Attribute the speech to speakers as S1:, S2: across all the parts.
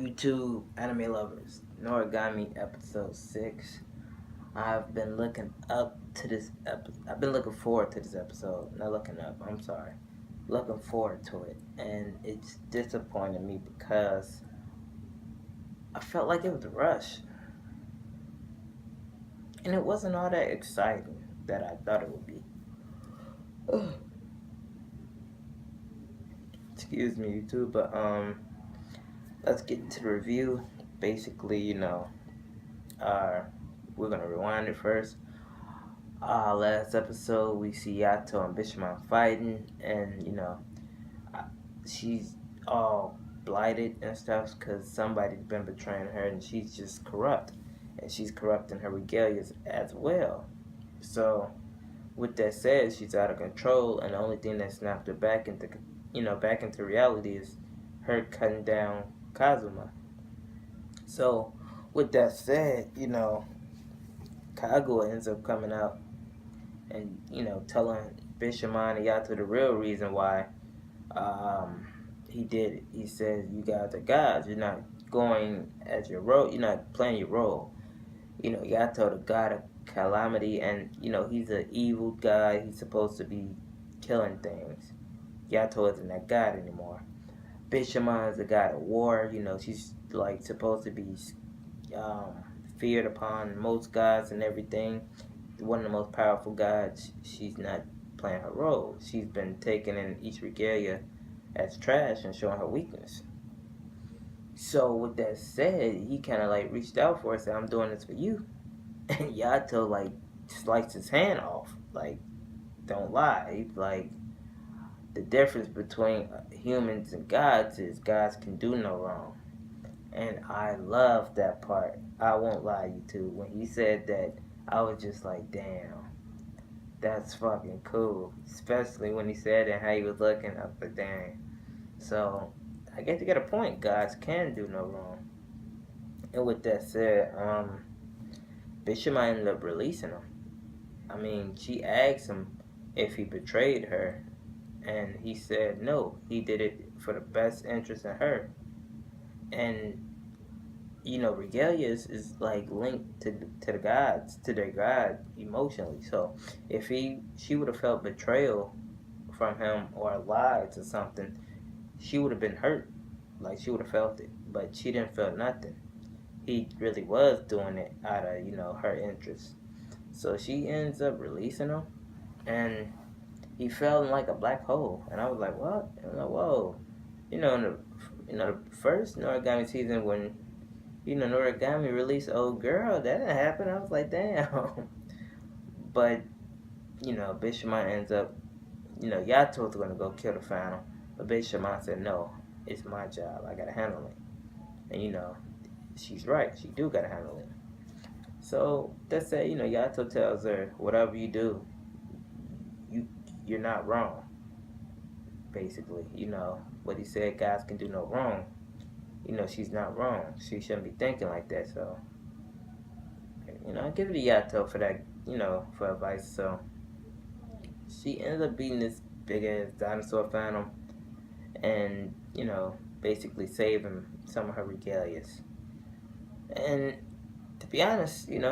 S1: YouTube anime lovers, Noragami episode 6. I've been looking up to this episode. I've been looking forward to this episode. Not looking up, I'm sorry. Looking forward to it. And it's disappointed me because I felt like it was rushed. And it wasn't all that exciting that I thought it would be. Excuse me, YouTube, but let's get into the review. Basically, uh, we're gonna rewind it first. Last episode we see Yato and Bishamon fighting, and she's all blighted and stuff because somebody's been betraying her, and she's just corrupt, and she's corrupting her regalias as well. So, with that said, she's out of control, and the only thing that snapped her back into reality is her cutting down Kazuma. So, with that said, Kaguya ends up coming out and telling Bishamon and Yato the real reason why he did it. He says, "You guys are gods. You're not going as your role. You're not playing your role." Yato, the god of calamity, and he's an evil guy. He's supposed to be killing things. Yato isn't that god anymore. Bishamon is the god of war. She's like supposed to be um, feared upon most gods and everything. One of the most powerful gods. She's not playing her role. She's been taken in each regalia as trash and showing her weakness. So with that said, he kind of like reached out for her, said, "I'm doing this for you," and Yato like sliced his hand off. Like, don't lie. He's like, the difference between humans and gods is gods can do no wrong. And I love that part. I won't lie you two. When he said that, I was just like, damn, that's fucking cool. Especially when he said it and how he was looking. I was like, dang. So, I guess you get a point. Gods can do no wrong. And with that said, Bishop might end up releasing him. I mean, she asked him if he betrayed her, and he said no. He did it for the best interest in her. And regalia is like linked to the gods, to their god emotionally. So if she would have felt betrayal from him or lied to something, she would have been hurt. Like, she would have felt it, but she didn't feel nothing. He really was doing it out of her interest. So she ends up releasing him, and he fell in like a black hole. And I was like, what? And I'm like, whoa. In the first Noragami season, when Noragami released Old Girl, that didn't happen. I was like, damn. But Bishamon ends up, Yato's gonna go kill the Phantom, but Bishamon said, no, it's my job. I gotta handle it. And she's right. She do gotta handle it. So that's it. Yato tells her, whatever you do, you're not wrong. Basically, what he said, guys can do no wrong. She's not wrong. She shouldn't be thinking like that. So, I give it to Yato for that, for advice. So, she ends up beating this big ass dinosaur phantom and, basically saving some of her regalias. And to be honest, it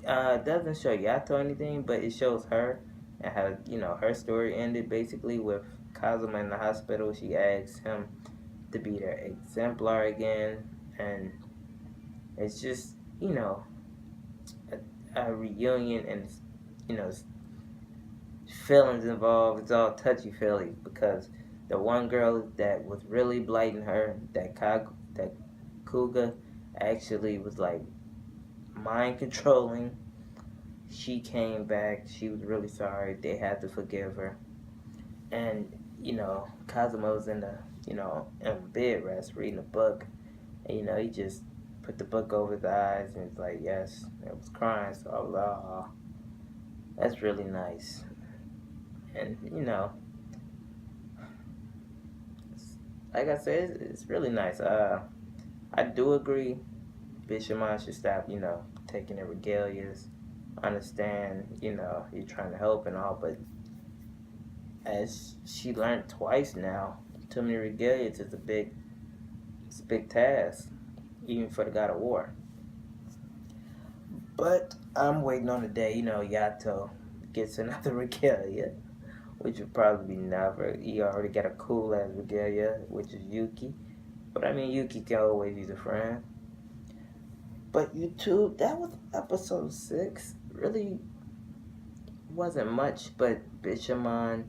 S1: doesn't show Yato anything, but it shows her and how, her story ended basically with Kazuma in the hospital. She asks him to be their exemplar again, and it's just a reunion, and feelings involved. It's all touchy feely because the one girl that was really blighting her, that Kuga, actually was like mind controlling. She came back. She was really sorry. They had to forgive her, and Kazuma was in bed rest reading a book, and he just put the book over his eyes and it's like, yes, I was crying. So I was like, oh, that's really nice. And like I said, it's really nice. I do agree Bishamon should stop taking the regalias. I understand you're trying to help and all, but as she learned twice now, too many regalias is a big It's a big task, even for the God of War. But I'm waiting on the day, Yato gets another regalia, which would probably be never. He already got a cool ass regalia, which is Yuki. But I mean, Yuki can always use a friend. But YouTube, that was episode 6. Really wasn't much, but Bishamon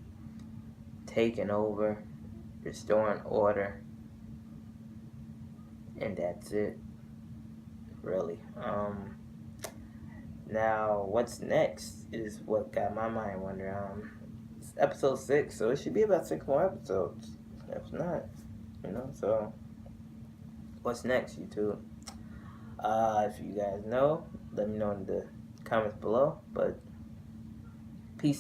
S1: taking over, restoring order, and that's it. Really. Now what's next is what got my mind wondering. It's episode 6, so it should be about 6 more episodes. If not, so what's next, YouTube? If you guys know, let me know in the comments below. But peace.